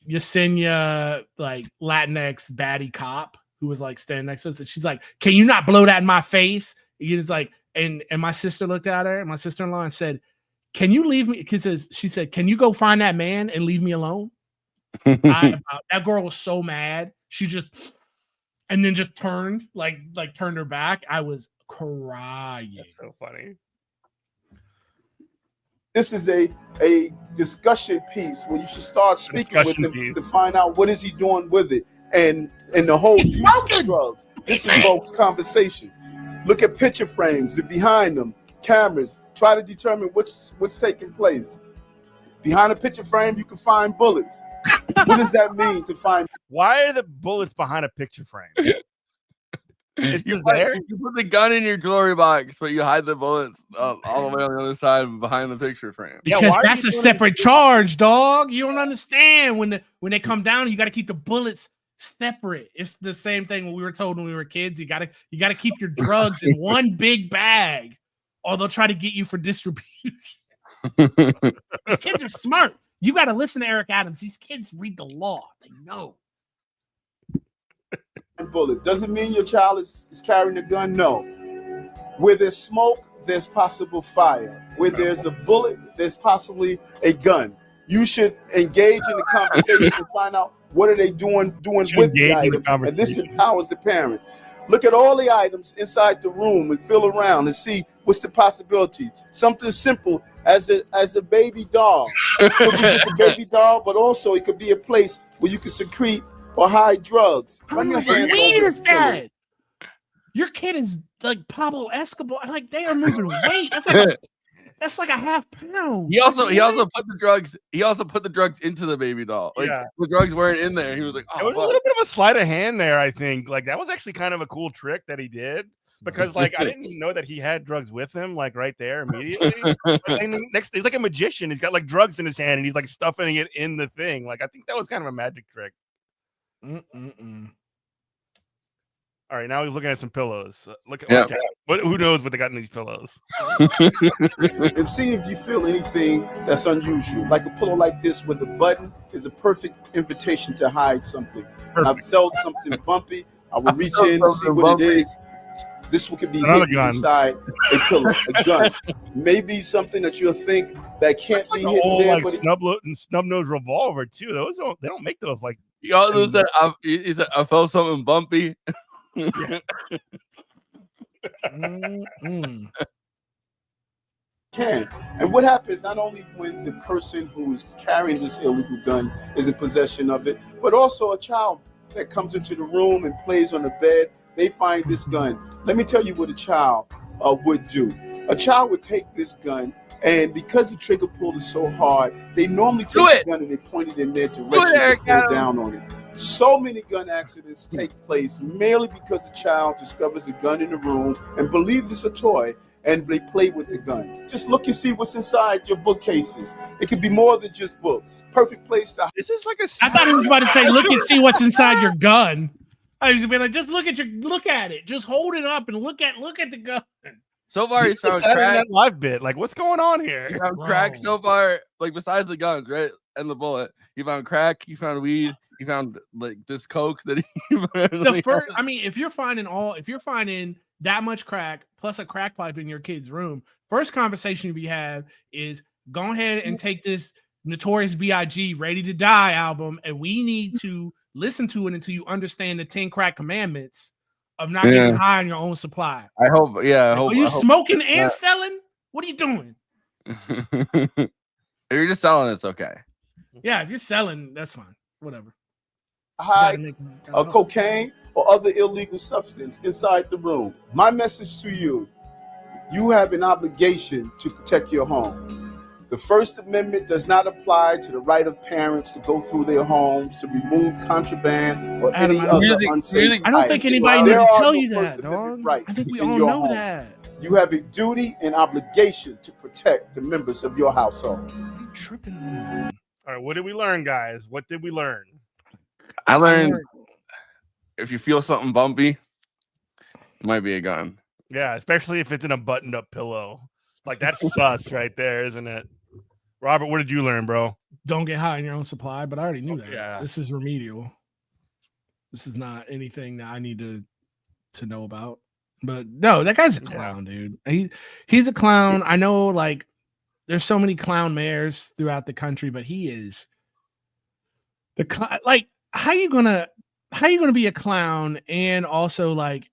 Yesenia like Latinx baddie cop who was like standing next to us, and she's like, "Can you not blow that in my face?" He was like, and my sister looked at her, and my sister-in-law, and said, "Can you leave me?" Because she said, "Can you go find that man and leave me alone?" That girl was so mad. She just and then just turned turned her back. I was crying. That's so funny. This is a discussion piece where you should start speaking with him to find out what is he doing with it, and the whole use of drugs. This invokes conversations. Look at picture frames, and behind them, cameras. Try to determine what's taking place. Behind a picture frame, you can find bullets. What does that mean to find? Why are the bullets behind a picture frame? It's just there. You put the gun in your jewelry box, but you hide the bullets all the way on the other side behind the picture frame. Because that's a separate charge, dog. You don't understand when they come down. You got to keep the bullets separate. It's the same thing when we were told when we were kids. You gotta keep your drugs in one big bag, or they'll try to get you for distribution. These kids are smart. You got to listen to Eric Adams. These kids read the law. They know. Bullet doesn't mean your child is carrying a gun. No. Where there's smoke, there's possible fire. Where there's a bullet, there's possibly a gun. You should engage in the conversation and find out what are they doing with the item. And this empowers the parents. Look at all the items inside the room and feel around and see what's the possibility. Something simple as a baby doll. It could be just a baby doll, but also it could be a place where you can secrete or hide drugs. Run your hands over is that? Your kid is like Pablo Escobar. Like they are moving weight. That's like a half pound. He also put the drugs. He also put the drugs into the baby doll. Like the drugs weren't in there. He was like, "Oh, it was a little bit of a sleight of hand there." I think like that was actually kind of a cool trick that he did because like I didn't know that he had drugs with him like right there immediately. Next, he's like a magician. He's got like drugs in his hand and he's like stuffing it in the thing. Like I think that was kind of a magic trick. All right, now he's looking at some pillows. Who knows what they got in these pillows? And see if you feel anything that's unusual. Like a pillow like this with a button is a perfect invitation to hide something. I felt something bumpy. I will reach in and see what it is. This one could be hidden inside a pillow, a gun. Maybe something that you'll think that can't be hidden there. Like snub nose revolver too. They don't make those like. Y'all know that he said I felt something bumpy. Can. And what happens not only when the person who is carrying this illegal gun is in possession of it, but also a child that comes into the room and plays on the bed, they find this gun. Let me tell you what a child would do. A child would take this gun, and because the trigger pull is so hard, they normally take the gun and they point it in their direction and pull down on it. So many gun accidents take place merely because a child discovers a gun in the room and believes it's a toy, and they play with the gun. Just look and see what's inside your bookcases. It could be more than just books. Perfect place to. This is like I thought he was about to say, look and see what's inside your gun. I was be like, just look at it. Just hold it up and look at the gun. So far, he's found crack. That live bit. Like, what's going on here? He found crack so far. Like, besides the guns, right, and the bullet, he found crack. He found weed. He found like this coke that he. I mean, if you're finding that much crack plus a crack pipe in your kid's room, first conversation we have is go ahead and take this Notorious B.I.G. Ready to Die album, and we need to listen to it until you understand the 10 crack commandments of not getting high on your own supply. I hope. Are you smoking and selling? What are you doing? If you're just selling, it's okay. Yeah, if you're selling, that's fine. Whatever. Hide cocaine or other illegal substance inside the room. My message to you, you have an obligation to protect your home. The First Amendment does not apply to the right of parents to go through their homes to remove contraband or Adam, any I don't- other Music- unsafe I don't think item. anybody There need to are tell no you First that, Amendment dog. rights I think we in all your know home. that. You have a duty and obligation to protect the members of your household. What are you tripping on? All right, what did we learn, guys? What did we learn? I learned if you feel something bumpy, it might be a gun. Yeah, especially if it's in a buttoned-up pillow. Like, that's sus right there, isn't it? Robert, what did you learn, bro? Don't get high in your own supply, but I already knew that. Yeah. This is remedial. This is not anything that I need to know about. But no, that guy's a clown, dude. He's a clown. I know, like, there's so many clown mayors throughout the country, but he is the like, how you gonna be a clown and also like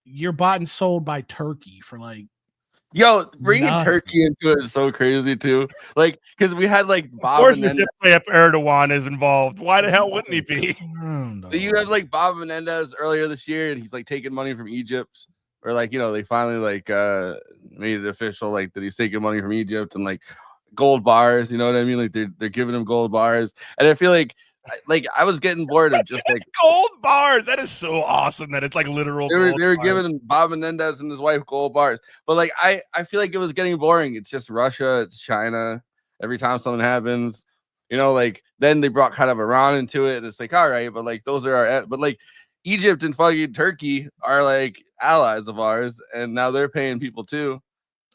you're bought and sold by Turkey for like Yo, bringing nothing. Turkey into it is so crazy too. Like, because we had like Of Bob course, Menendez. Recep Tayyip Erdogan is involved. Why the hell wouldn't he be? You have like Bob Menendez earlier this year, and he's like taking money from Egypt, or like they finally like made it official, like that he's taking money from Egypt and like gold bars. You know what I mean? Like they're giving him gold bars, and I feel like I was getting bored of just like gold bars. That is so awesome that it's like literal. They were bars. giving Bob Menendez and his wife gold bars, but like I feel like it was getting boring. It's just Russia, it's China. Every time something happens, like then they brought kind of Iran into it, and it's like all right, but like those are our, but like Egypt and fucking Turkey are like allies of ours, and now they're paying people too.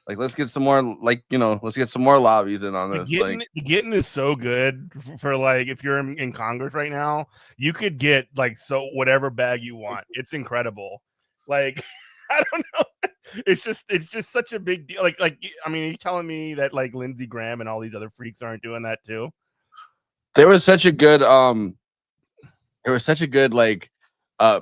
Like let's get some more, let's get some more lobbies in on this. The getting is so good for like if you're in Congress right now, you could get like whatever bag you want. It's incredible. Like I don't know. It's just such a big deal. Like I mean, are you telling me that like Lindsey Graham and all these other freaks aren't doing that too? There was such a good like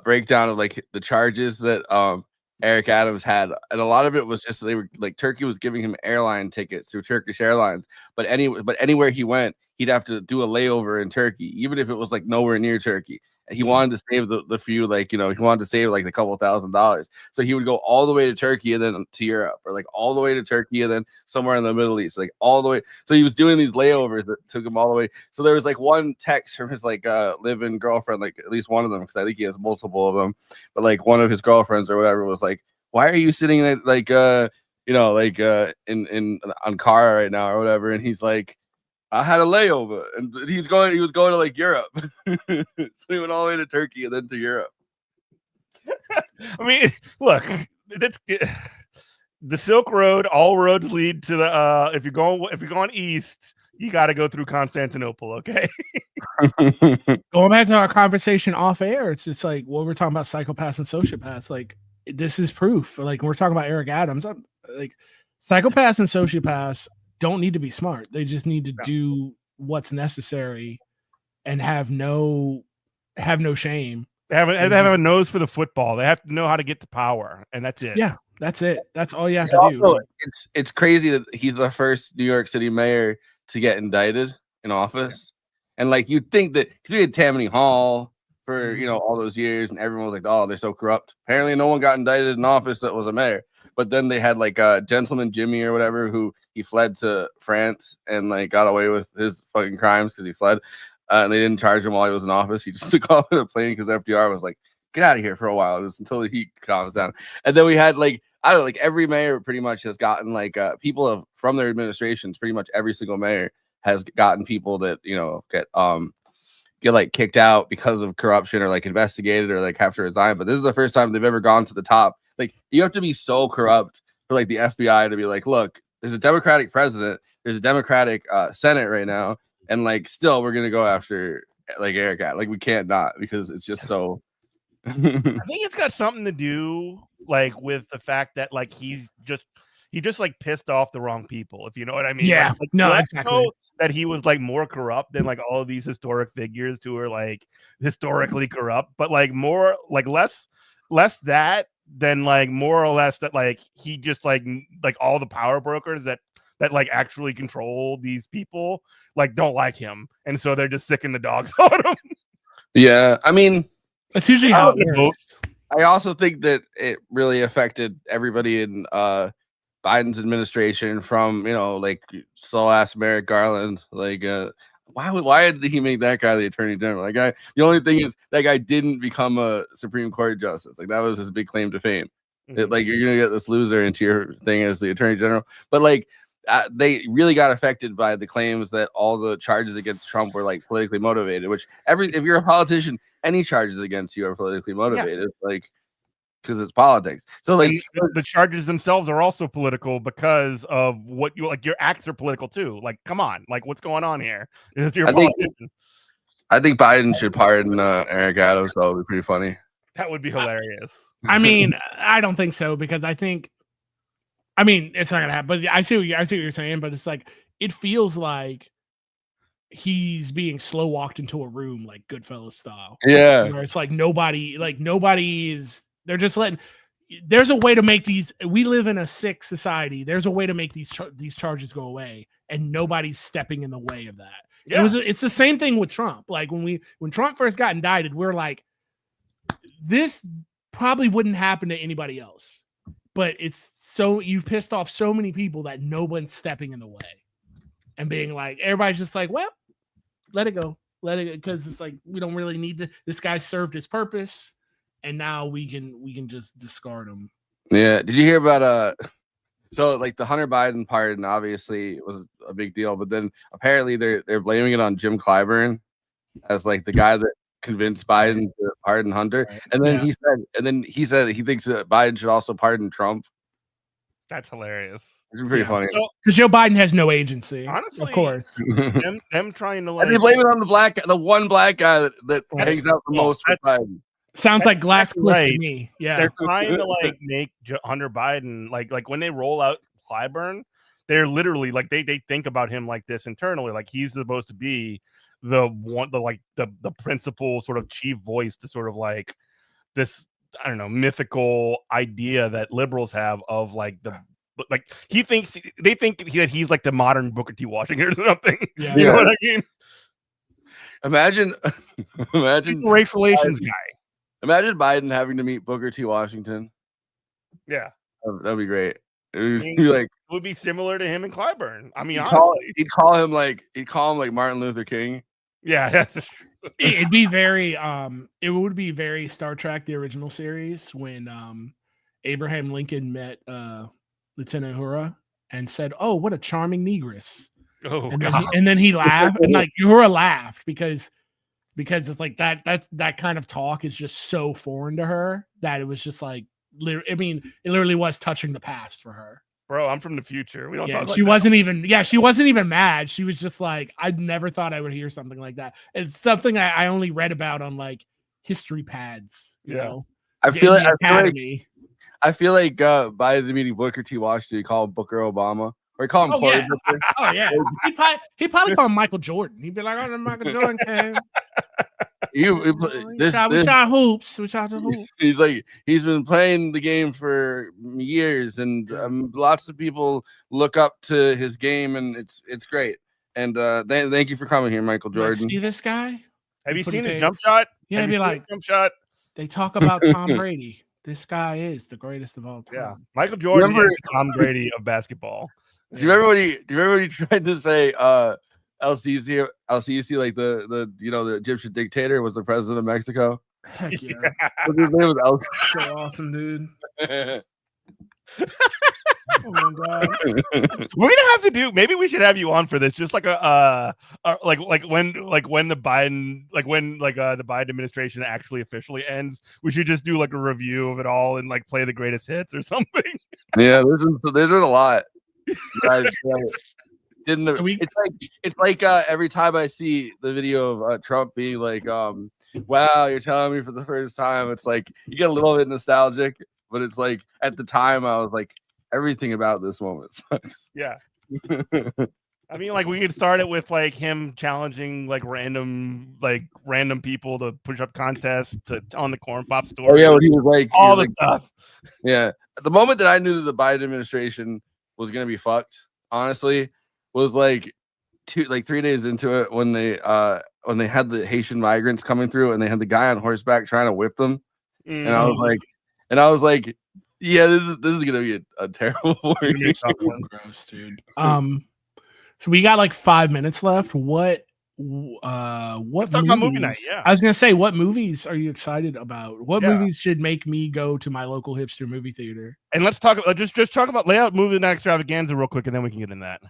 breakdown of like the charges that Eric Adams had, and a lot of it was just they were like Turkey was giving him airline tickets through Turkish Airlines, but anywhere he went, he'd have to do a layover in Turkey, even if it was like nowhere near Turkey. And he wanted to save the few, like he wanted to save like a couple $1,000s, so he would go all the way to Turkey and then to Europe, or like all the way to Turkey and then somewhere in the Middle East, like all the way. So he was doing these layovers that took him all the way. So there was like one text from his like live-in girlfriend, like at least one of them, because I think he has multiple of them, but like one of his girlfriends or whatever was like, why are you sitting at like in on car right now or whatever? And he's like, I had a layover, and he was going to like Europe. So he went all the way to Turkey and then to Europe. I mean, look, that's the Silk Road. All roads lead to the if you're going east, you got to go through Constantinople, okay? Going back to our conversation off air, it's just like we're talking about psychopaths and sociopaths. Like this is proof. Like we're talking about Eric Adams. Like psychopaths and sociopaths don't need to be smart. They just need to do what's necessary and have no shame. They have a nose for the football. They have to know how to get to power, and that's it. Yeah, that's it. That's all you have to do. It's crazy that he's the first New York City mayor to get indicted in office. Yeah. And like you'd think that because we had Tammany Hall for all those years, and everyone was like, "Oh, they're so corrupt." Apparently, no one got indicted in office that was a mayor. But then they had like Gentleman Jimmy or whatever, who he fled to France and like got away with his fucking crimes because he fled. And they didn't charge him while he was in office. He just took off in a plane because FDR was like, get out of here for a while, just until the heat calms down. And then we had like, I don't know, like every mayor pretty much has gotten like people from their administrations, pretty much every single mayor has gotten people that, get like kicked out because of corruption or like investigated or like have to resign. But this is the first time they've ever gone to the top. Like you have to be so corrupt for like the FBI to be like, look, there's a Democratic president, there's a Democratic Senate right now, and like still we're gonna go after like Eric. Like we can't not, because it's just so. I think it's got something to do like with the fact that like he just like pissed off the wrong people, if you know what I mean. Yeah, like, no, exactly. That he was like more corrupt than like all of these historic figures who are like historically corrupt, but like more like less that than like more or less that like he just like all the power brokers that like actually control these people like don't like him, and so they're just sicking the dogs on him. Yeah, I mean, that's usually how it works. I also think that it really affected everybody in Biden's administration from, you know, like slow ass Merrick Garland. Like, why did he make that guy the attorney general? That guy, the only thing is that guy didn't become a Supreme Court justice. Like, that was his big claim to fame. Like, you're gonna get this loser into your thing as the attorney general, but like they really got affected by the claims that all the charges against Trump were like politically motivated. Which if you're a politician, any charges against you are politically motivated. Like, because it's politics. So like the charges themselves are also political because of what you like. Your acts are political too. Like, come on, like what's going on here? You're a politician. I think Biden should pardon Eric Adams. That would be pretty funny. That would be hilarious. I mean, I don't think so, because I mean, it's not gonna happen. But I see what you're saying. But it's like, it feels like he's being slow walked into a room, like Goodfellas style. Yeah, where it's like nobody is. They're just letting. There's a way to make these. We live in a sick society. There's a way to make these charges go away, and nobody's stepping in the way of that. Yeah. It's the same thing with Trump. Like when Trump first got indicted, we're like, this probably wouldn't happen to anybody else. But it's so, you've pissed off so many people that no one's stepping in the way and being like, everybody's just like, well, let it go, because it's like, we don't really need this guy served his purpose, and now we can just discard him. Yeah. Did you hear about so like the Hunter Biden pardon obviously was a big deal, but then apparently they're blaming it on Jim Clyburn as like the guy that convinced Biden to pardon Hunter. Right. And then he said he thinks that Biden should also pardon Trump. That's hilarious. It's pretty funny. Because Joe Biden has no agency. Honestly, of course. them trying to like, and they blame it on the one black guy that hangs out the most with Biden. Sounds like Glass Cliff to me. Yeah, they're trying to like make Hunter Biden like when they roll out Clyburn, they're literally like they think about him like this internally, like he's supposed to be the principal sort of chief voice to sort of like this, I don't know, mythical idea that liberals have of like they think that he's like the modern Booker T. Washington or something. Yeah. You know what I mean? Imagine he's a race relations guy. Imagine Biden having to meet Booker T. Washington. Yeah, that'd be great. It would be similar to him and Clyburn. I mean, he'd call him like Martin Luther King. Yeah, that's true. It'd be very it would be very Star Trek, the original series, when Abraham Lincoln met Lieutenant Uhura and said, "Oh, what a charming negress." Oh, and then he laughed, and like Uhura laughed because it's like that kind of talk is just so foreign to her that it was just like, I mean, it literally was touching the past for her. Bro, I'm from the future. We don't talk like she wasn't even mad. She was just like, I never thought I would hear something like that. It's something I only read about on like history pads. You know, I feel like Biden meeting Booker T. Washington, you call him Booker Obama, or you call him Cory Booker. Oh yeah, he'd probably call him Michael Jordan. He'd be like, "Oh, Michael Jordan came." We shot hoops. He's like, he's been playing the game for years, and lots of people look up to his game, and it's great. And thank you for coming here, Michael Jordan. See this guy? Have you seen his jump shot? Yeah, be like jump shot. They talk about Tom Brady. This guy is the greatest of all time. Yeah, Michael Jordan is Tom Brady of basketball. Do you remember when he tried to say El-Sisi, like the the Egyptian dictator, was the president of Mexico? Heck yeah. His name was El-Sisi. So awesome, dude. Oh my god. We're gonna have to do, maybe we should have you on for this, just like when the Biden administration actually officially ends, we should just do like a review of it all and like play the greatest hits or something. Yeah, there's a lot. It's like every time I see the video of Trump being like, wow, you're telling me for the first time, it's like you get a little bit nostalgic, but it's like at the time I was like, everything about this moment sucks. Yeah. I mean, like we could start it with like him challenging like random people to push up contests on the corn pop store. Oh yeah, when he was like all the stuff. Yeah. The moment that I knew that the Biden administration was gonna be fucked, honestly, was like 3 days into it when they had the Haitian migrants coming through and they had the guy on horseback trying to whip them. And I was like, Yeah, this is gonna be a terrible morning. Gross, dude. So we got like 5 minutes left. What Let's talk about movie night. Yeah, I was gonna say, what movies are you excited about? What Yeah. movies should make me go to my local hipster movie theater? and let's talk about just talk about lay out Movie Night Extravaganza real quick, and then we can get in that.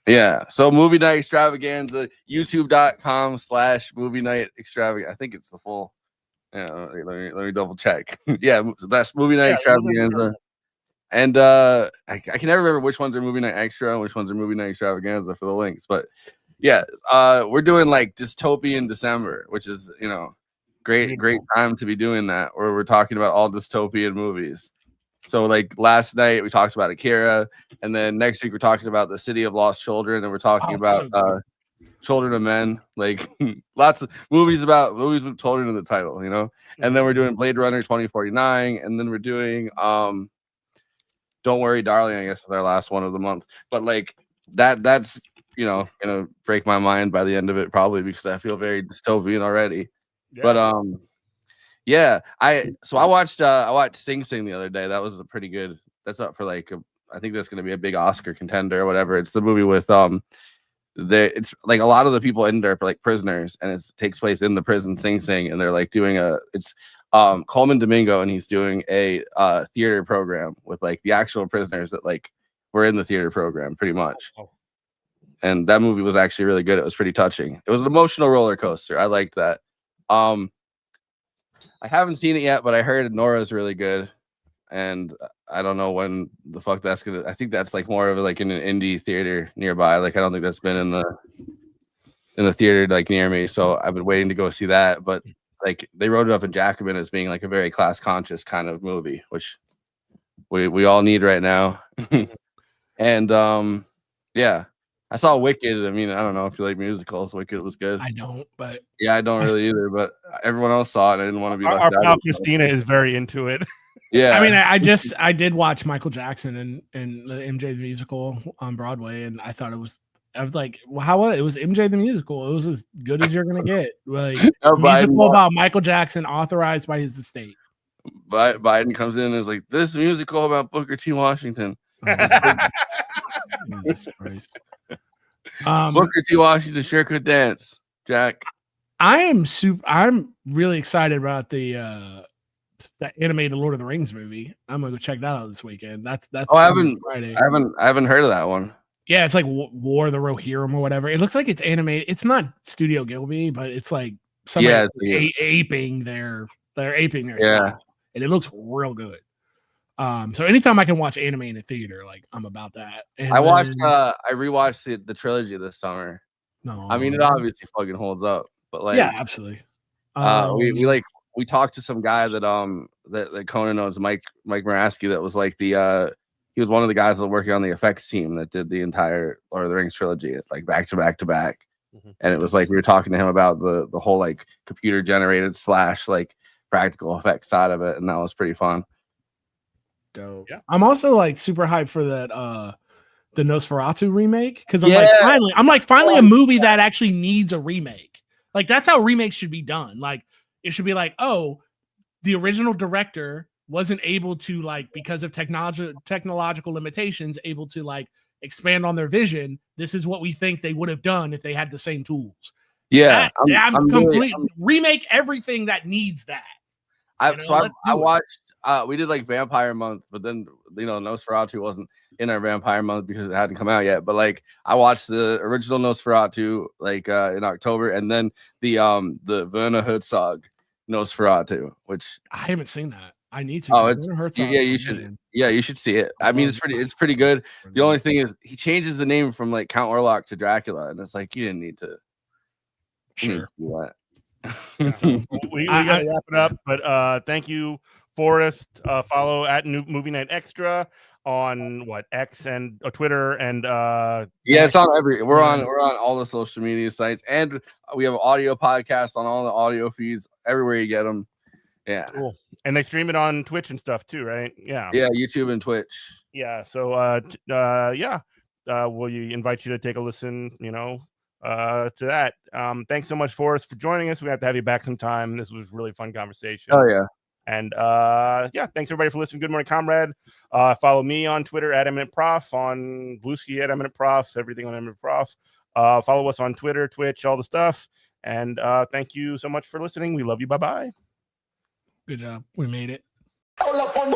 Yeah, so Movie Night Extravaganza, youtube.com/Movie Night Extravaganza. I think it's the full. Yeah, let me double check. Yeah, so that's Movie Night Extravaganza. And I can never remember which ones are Movie Night Extra and which ones are Movie Night Extravaganza for the links. But yeah, we're doing like Dystopian December, which is, great time to be doing that, where we're talking about all dystopian movies. So like last night we talked about Akira, and then next week we're talking about The City of Lost Children, and we're talking about Children of Men, like lots of movies with children in the title, And then we're doing Blade Runner 2049, and then we're doing Don't Worry, Darling. I guess is our last one of the month. But like that's gonna break my mind by the end of it, probably, because I feel very dystopian already. Yeah. But yeah, I watched Sing Sing the other day. That was a pretty good. That's up for like I think that's gonna be a big Oscar contender or whatever. It's the movie with it's like a lot of the people in there are like prisoners, and it takes place in the prison. Sing Sing, and they're like doing it's Coleman Domingo, and he's doing a theater program with like the actual prisoners that like were in the theater program, pretty much. And that movie was actually really good. It was pretty touching. It was an emotional roller coaster. I liked that. I haven't seen it yet, but I heard Nora's really good, and I don't know when the fuck that's gonna. I think that's like more of like in an indie theater nearby. Like I don't think that's been in the theater like near me. So I've been waiting to go see that. But like they wrote it up in Jacobin as being like a very class conscious kind of movie, which we all need right now. And yeah. I saw Wicked. I mean, I don't know if you like musicals. Wicked was good. I don't, but yeah, I don't really either. But everyone else saw it. I didn't want to be left out. Our pal Christina is very into it. Yeah, I mean, I did watch Michael Jackson in the MJ the Musical on Broadway, and I thought I was like, well, how was it? It was MJ the Musical. It was as good as you're gonna get. Like musical about Michael Jackson, authorized by his estate. Biden comes in and is like, this musical about Booker T. Washington. Jesus Christ. Booker T. Washington sure could dance, Jack. I'm really excited about the animated Lord of the Rings movie. I'm gonna go check that out this weekend. That's Friday. I haven't heard of that one. Yeah, it's like War of the Rohirrim or whatever. It looks like it's animated. It's not Studio Gilby, but it's like somebody aping their style, and it looks real good. So anytime I can watch anime in a theater, like I'm about that. And I rewatched the trilogy this summer. No, I mean it obviously fucking holds up, but like yeah, absolutely. We talked to some guy that Conan knows, Mike Muraski, that was like he was one of the guys that was working on the effects team that did the entire Lord of the Rings trilogy, like back to back to back. And it was like we were talking to him about the whole like computer generated / like practical effects side of it, and that was pretty fun. Dope. Yeah. I'm also like super hyped for that the Nosferatu remake, because I'm like finally a movie that actually needs a remake. Like that's how remakes should be done. Like it should be like, oh, the original director wasn't able to, like, because of technological limitations, able to like expand on their vision. This is what we think they would have done if they had the same tools. Yeah, I'm complete remake everything that needs that. I watched. We did like Vampire Month, but then Nosferatu wasn't in our Vampire Month because it hadn't come out yet. But like I watched the original Nosferatu like in October, and then the Werner Herzog Nosferatu, which I haven't seen that. I need to. Oh, you should. Yeah, you should see it. I mean, it's pretty good. The only thing is he changes the name from like Count Orlok to Dracula, and it's like you didn't need to. Sure. We gotta wrap it up, but thank you, Forrest. Follow at Movie Night Extra on X and Twitter, and it's on we're on all the social media sites, and we have an audio podcast on all the audio feeds everywhere you get them. Yeah, cool. And they stream it on Twitch and stuff too, right? Yeah, YouTube and Twitch. Yeah, so we'll invite you to take a listen, to that. Thanks so much, Forrest, for joining us. We have to have you back sometime. This was a really fun conversation. Oh yeah. And yeah, thanks everybody for listening. Good Morning Comrade. Follow me on Twitter at Eminent Prof, on Bluesky at Eminent Prof, everything on Eminent Prof. Follow us on Twitter, Twitch, all the stuff. And thank you so much for listening. We love you. Bye-bye. Good job. We made it. Roll up on